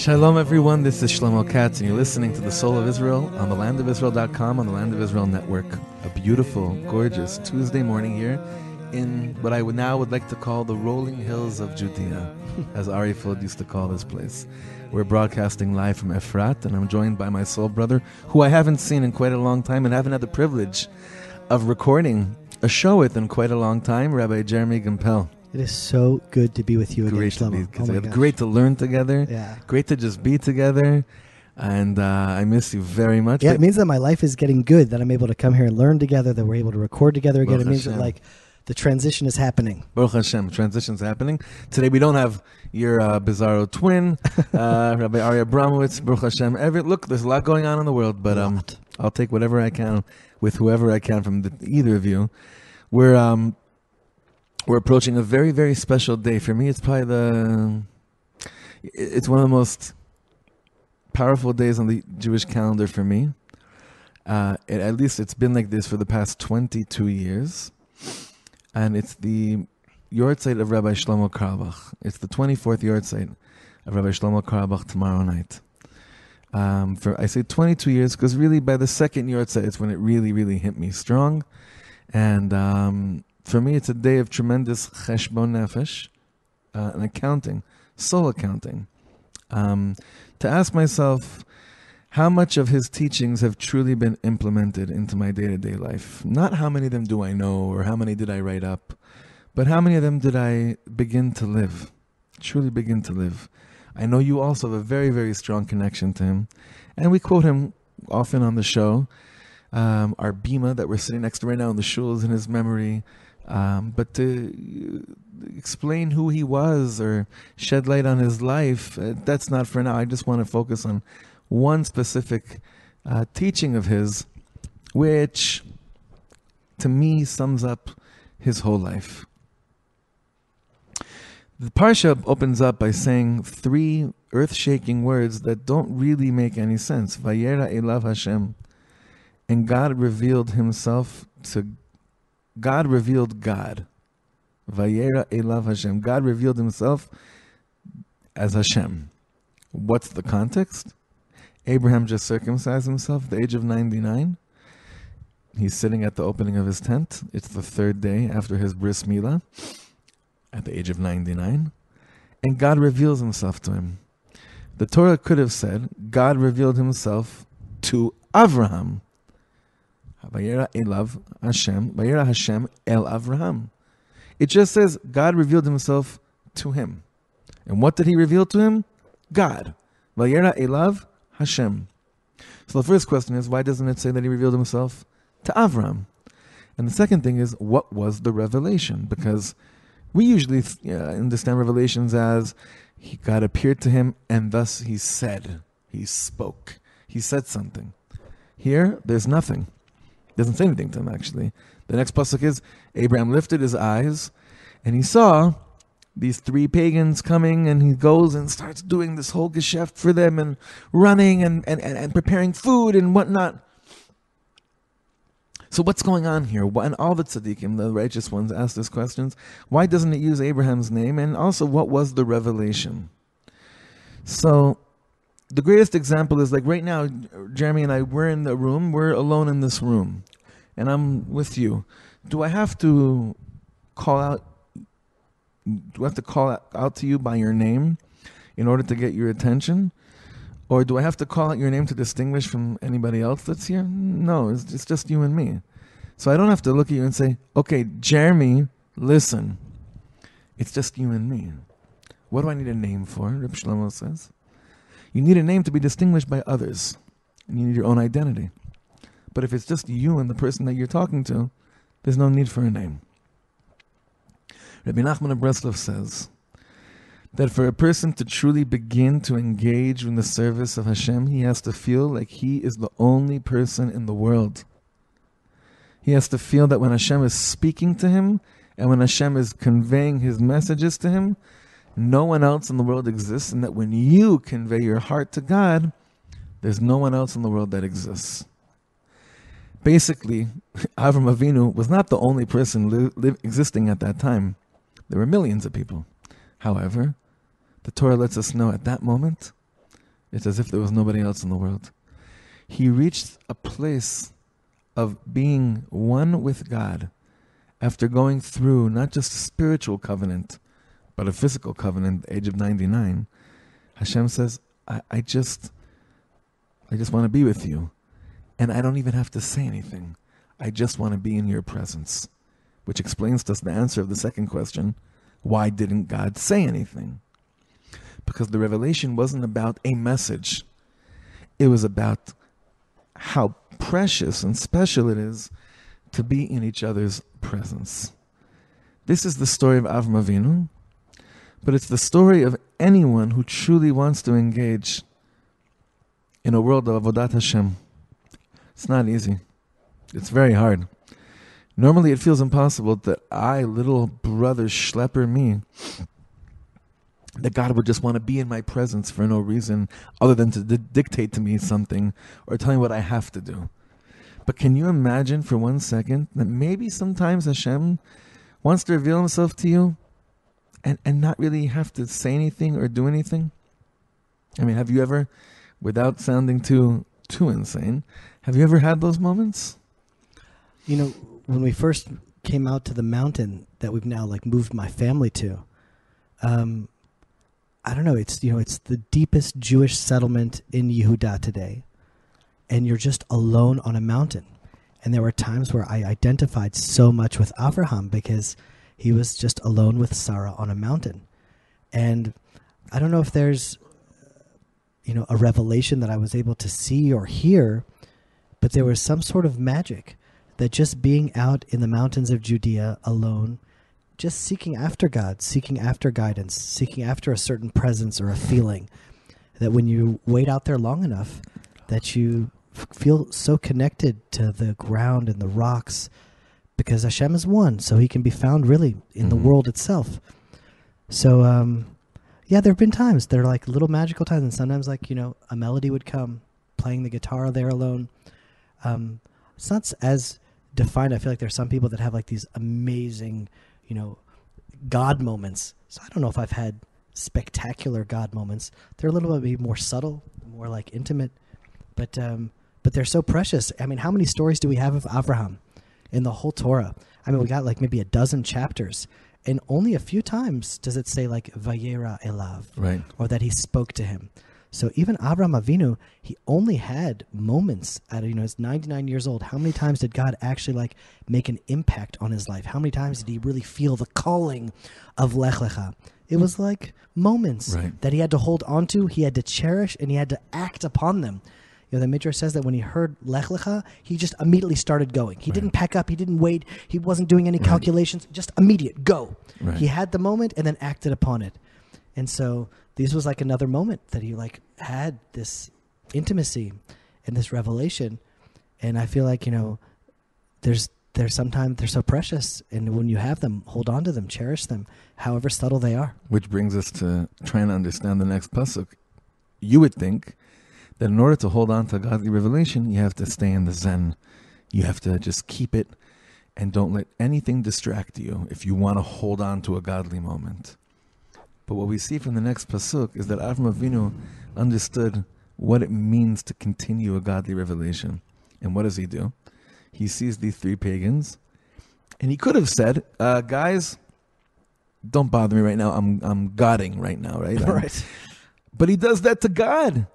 Shalom everyone, this is Shlomo Katz and you're listening to The Soul of Israel on the landofisrael.com on the Land of Israel Network. A beautiful, gorgeous Tuesday morning here in what I would like to call the rolling hills of Judea, as Ari Fuld used to call this place. We're broadcasting live from Efrat and I'm joined by my soul brother, who I haven't seen in quite a long time and haven't had the privilege of recording a show with in quite a long time, Rabbi Jeremy Gimpel. It is so good to be with you again, Shlomo. Great to learn together. Yeah. Great to just be together. And I miss you very much. Yeah, it means that my life is getting good, that I'm able to come here and learn together, that we're able to record together again. It means that the transition is happening. Baruch Hashem, transition's happening. Today we don't have your bizarro twin, Rabbi Aryeh Abramowitz, Baruch Hashem. Look, there's a lot going on in the world, but I'll take whatever I can with whoever I can from either of you. We're approaching a very, very special day. For me, it's probably it's one of the most powerful days on the Jewish calendar for me. At least it's been like this for the past 22 years. And it's the Yortzeit of Rabbi Shlomo Carlebach. It's the 24th Yortzeit of Rabbi Shlomo Carlebach tomorrow night. I say 22 years because really by the second Yortzeit, it's when it really, really hit me strong. And for me, it's a day of tremendous cheshbon nefesh, and accounting, soul accounting. To ask myself how much of his teachings have truly been implemented into my day-to-day life. Not how many of them do I know or how many did I write up, but how many of them did I begin to live, truly begin to live. I know you also have a very, very strong connection to him, and we quote him often on the show. Our bima that we're sitting next to right now in the shul is in his memory. But to explain who he was or shed light on his life, that's not for now. I just want to focus on one specific teaching of his, which to me sums up his whole life. The Parsha opens up by saying three earth-shaking words that don't really make any sense. Vayera elav Hashem. And God revealed himself to God revealed God. Vayera elav Hashem. God revealed himself as Hashem. What's the context? Abraham just circumcised himself at the age of 99. He's sitting at the opening of his tent. It's the third day after his bris milah at the age of 99. And God reveals himself to him. The Torah could have said, God revealed himself to Avraham. Vayera elav Hashem, Vayera Hashem el Avraham. It just says God revealed himself to him. And what did he reveal to him? God. Vayera elav Hashem. So the first question is, why doesn't it say that he revealed himself to Avraham? And the second thing is, what was the revelation? Because we usually understand revelations as God appeared to him and thus he said, he spoke, he said something. Here, there's nothing. Doesn't say anything to him, actually. The next pasuk is, Abraham lifted his eyes, and he saw these three pagans coming, and he goes and starts doing this whole geschäft for them, and running, and preparing food, and whatnot. So what's going on here? And all the tzaddikim, the righteous ones, ask these questions. Why doesn't it use Abraham's name? And also, what was the revelation? So the greatest example is like right now, Jeremy and I, we're in the room, we're alone in this room, and I'm with you. Do I have to call out to you by your name in order to get your attention? Or do I have to call out your name to distinguish from anybody else that's here? No, it's just you and me. So I don't have to look at you and say, okay, Jeremy, listen. It's just you and me. What do I need a name for? Reb Shlomo says. You need a name to be distinguished by others. And you need your own identity. But if it's just you and the person that you're talking to, there's no need for a name. Rabbi Nachman of Breslov says that for a person to truly begin to engage in the service of Hashem, he has to feel like he is the only person in the world. He has to feel that when Hashem is speaking to him and when Hashem is conveying his messages to him, no one else in the world exists, and that when you convey your heart to God, there's no one else in the world that exists. Basically, Avram Avinu was not the only person existing at that time. There were millions of people. However, the Torah lets us know at that moment It's as if there was nobody else in the world. He reached a place of being one with God after going through not just a spiritual covenant, but a physical covenant at the age of 99. Hashem says, I just want to be with you. And I don't even have to say anything. I just want to be in your presence. Which explains to us the answer of the second question. Why didn't God say anything? Because the revelation wasn't about a message. It was about how precious and special it is to be in each other's presence. This is the story of Avram Avinu, but it's the story of anyone who truly wants to engage in a world of Avodat Hashem. It's not easy. It's very hard. Normally it feels impossible that I, little brother schlepper me, that God would just want to be in my presence for no reason other than to dictate to me something or tell me what I have to do. But can you imagine for 1 second that maybe sometimes Hashem wants to reveal himself to you and not really have to say anything or do anything? I mean, have you ever, without sounding too insane, have you ever had those moments? You know, when we first came out to the mountain that we've now moved my family to, I don't know, it's the deepest Jewish settlement in Yehuda today. And you're just alone on a mountain. And there were times where I identified so much with Avraham because he was just alone with Sarah on a mountain. And I don't know if there's, a revelation that I was able to see or hear, but there was some sort of magic that just being out in the mountains of Judea alone, just seeking after God, seeking after guidance, seeking after a certain presence or a feeling, that when you wait out there long enough, that you feel so connected to the ground and the rocks, because Hashem is one, so he can be found really in the world itself. So, there have been times, they're like little magical times, and sometimes a melody would come, playing the guitar there alone. It's not as defined. I feel like there's some people that have these amazing, God moments. So I don't know if I've had spectacular God moments. They're a little bit more subtle, more intimate, but they're so precious. I mean, how many stories do we have of Abraham in the whole Torah? I mean, we got maybe a dozen chapters, and only a few times does it say Vayera Elav, right, or that he spoke to him. So even Avraham Avinu, he only had moments at, he's 99 years old. How many times did God actually make an impact on his life? How many times did he really feel the calling of Lech Lecha? It was moments that he had to hold on to, he had to cherish, and he had to act upon them. The Midrash says that when he heard Lech Lecha, he just immediately started going. He didn't pack up, he didn't wait, he wasn't doing any calculations, just immediate, go. Right. He had the moment and then acted upon it. And so this was another moment that he had this intimacy and this revelation. And I feel there's sometimes they're so precious, and when you have them, hold on to them, cherish them, however subtle they are. Which brings us to trying to understand the next pasuk. You would think that in order to hold on to godly revelation, you have to stay in the Zen. You have to just keep it and don't let anything distract you if you want to hold on to a godly moment. But what we see from the next pasuk is that Avram Avinu understood what it means to continue a godly revelation. And what does he do? He sees these three pagans, and he could have said, guys, don't bother me right now. I'm godding right now, right? Right. But he does that to God.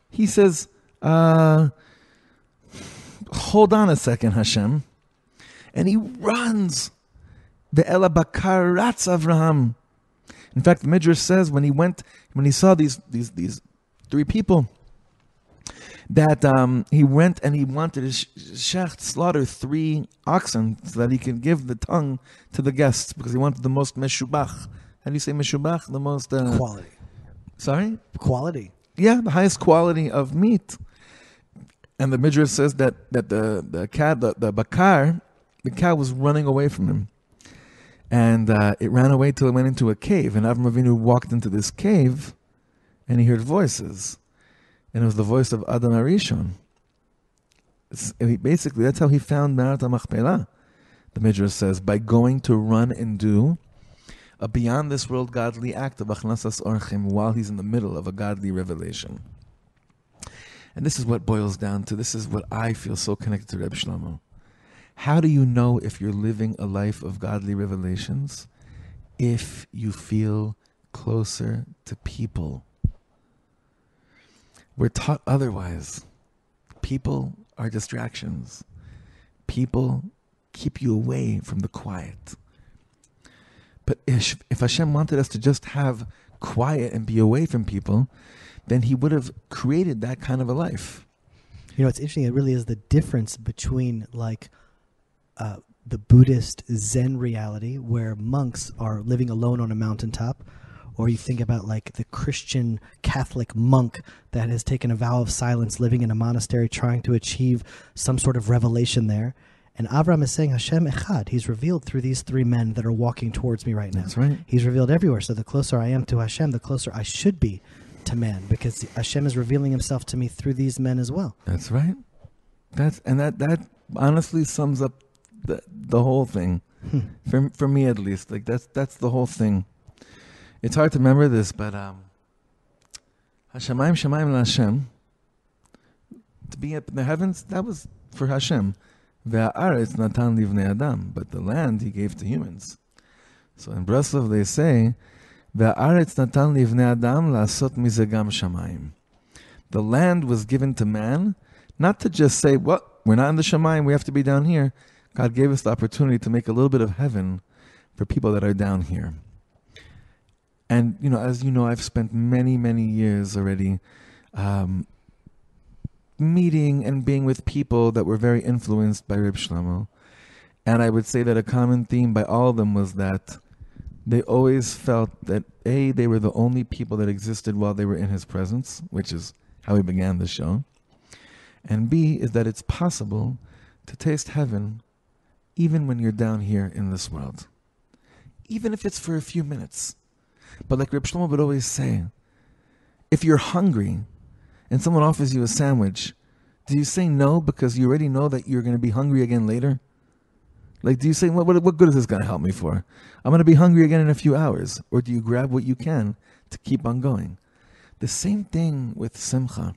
He says, hold on a second, Hashem. And he runs. Ve'ela bakaratz Avraham. In fact, the Midrash says when he saw these three people, that he went and he wanted to slaughter 3 oxen so that he could give the tongue to the guests, because he wanted the most meshubach. How do you say meshubach? The most quality. Sorry? Quality. Yeah, the highest quality of meat. And the Midrash says that the cow was running away from him. And it ran away till it went into a cave. And Avram Avinu walked into this cave, and he heard voices. And it was the voice of Adam Arishon. Basically, that's how he found Me'arat HaMachpelah. The Midrash says, by going to run and do a beyond this world godly act of Achnasas Orchim while he's in the middle of a godly revelation. And this is what boils down to, this is what I feel so connected to Rebbe Shlomo. How do you know if you're living a life of godly revelations? If you feel closer to people. We're taught otherwise. People are distractions. People keep you away from the quiet. But if Hashem wanted us to just have quiet and be away from people, then he would have created that kind of a life. You know, it's interesting. It really is the difference between like the Buddhist Zen reality where monks are living alone on a mountaintop, or you think about like the Christian Catholic monk that has taken a vow of silence, living in a monastery, trying to achieve some sort of revelation there. And Avraham is saying, Hashem Echad. He's revealed through these three men that are walking towards me right now. That's right. He's revealed everywhere. So the closer I am to Hashem, the closer I should be to man, because Hashem is revealing himself to me through these men as well. That's right. That honestly sums up the whole thing. For me at least. Like that's the whole thing. It's hard to remember this, but Hashemayim Shemayim LaHashem, to be up in the heavens, that was for Hashem. Ve'aretz natan livnei adam, but the land he gave to humans. So in Breslov they say, Ve'aretz natan livnei adam la'asot mize gam shamayim. The land was given to man, not to just say, well, we're not in the shamayim, we have to be down here. God gave us the opportunity to make a little bit of heaven for people that are down here. And, you know, as you know, I've spent many, many years already meeting and being with people that were very influenced by Reb Shlomo. And I would say that a common theme by all of them was that they always felt that, A, they were the only people that existed while they were in his presence, which is how we began the show. And B, is that it's possible to taste heaven even when you're down here in this world. Even if it's for a few minutes. But like Reb Shlomo would always say, if you're hungry and someone offers you a sandwich, do you say no because you already know that you're going to be hungry again later? Like, do you say, what good is this going to help me for? I'm going to be hungry again in a few hours. Or do you grab what you can to keep on going? The same thing with simcha.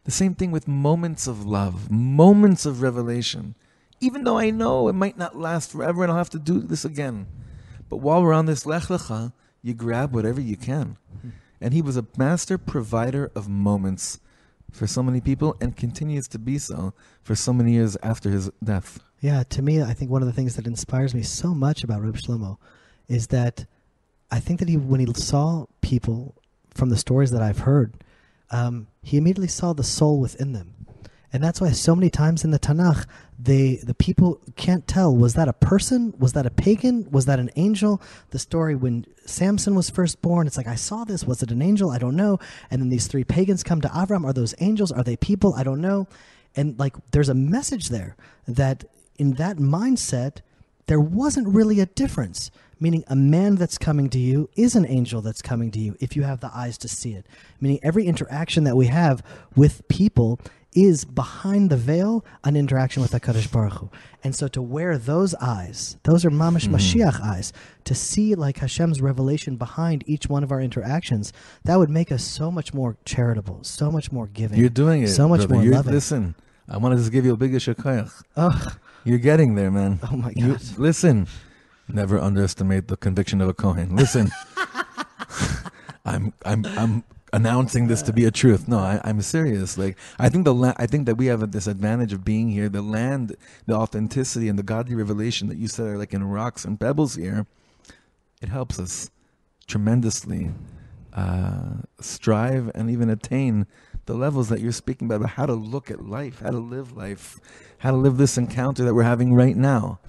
The same thing with moments of love, moments of revelation. Even though I know it might not last forever and I'll have to do this again. But while we're on this lech lecha, you grab whatever you can. And he was a master provider of moments for so many people and continues to be so for so many years after his death. Yeah, to me, I think one of the things that inspires me so much about Reb Shlomo is that I think that when he saw people from the stories that I've heard, he immediately saw the soul within them. And that's why so many times in the Tanakh, the people can't tell, was that a person? Was that a pagan? Was that an angel? The story when Samson was first born, it's like, I saw this. Was it an angel? I don't know. And then these three pagans come to Avram. Are those angels? Are they people? I don't know. And like, there's a message there that in that mindset, there wasn't really a difference. Meaning a man that's coming to you is an angel that's coming to you if you have the eyes to see it. Meaning every interaction that we have with people is behind the veil an interaction with HaKadosh Baruch Hu. And so to wear those eyes, those are Mamash Mashiach eyes, to see like Hashem's revelation behind each one of our interactions, that would make us so much more charitable, so much more giving. You're doing it, so much brother. more loving. Listen, I want to just give you a big shakayach. Oh, you're getting there, man. Oh my God. Listen, never underestimate the conviction of a Kohen. Listen, I'm announcing this to be a truth. No, I'm serious. Like, I think that we have this advantage of being here. The land, the authenticity, and the godly revelation that you said are like in rocks and pebbles here. It helps us tremendously strive and even attain the levels that you're speaking about how to look at life, how to live this encounter that we're having right now.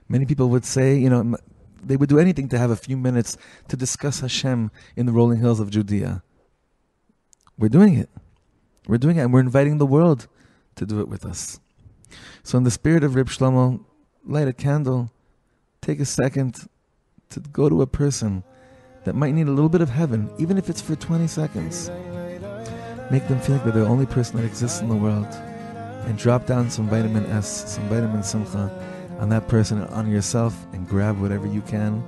Many people would say, you know, they would do anything to have a few minutes to discuss Hashem in the rolling hills of Judea. We're doing it. We're doing it, and we're inviting the world to do it with us. So in the spirit of Reb Shlomo, light a candle, take a second to go to a person that might need a little bit of heaven, even if it's for 20 seconds. Make them feel like they're the only person that exists in the world, and drop down some vitamin S, some vitamin simcha on that person and on yourself, and grab whatever you can,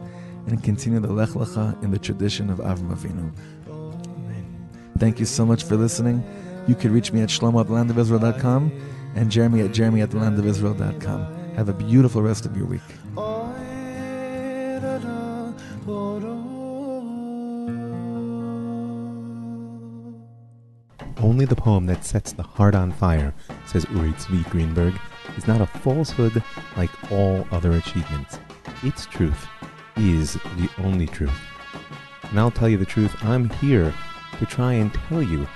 and continue the lech lecha in the tradition of Avram Avinu. Thank you so much for listening. You can reach me at shlomo@thelandofisrael.com and jeremy@thelandofisrael.com. Have a beautiful rest of your week. Only the poem that sets the heart on fire, says Uri Tzvi Greenberg, is not a falsehood like all other achievements. Its truth is the only truth. And I'll tell you the truth, I'm here to try and tell you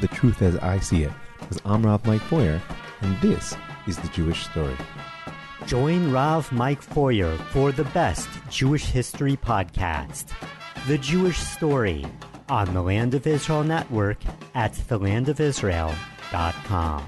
the truth as I see it, because I'm Rav Mike Foyer, and this is the Jewish Story. Join Rav Mike Foyer for the best Jewish history podcast, The Jewish Story, on the Land of Israel Network at thelandofisrael.com.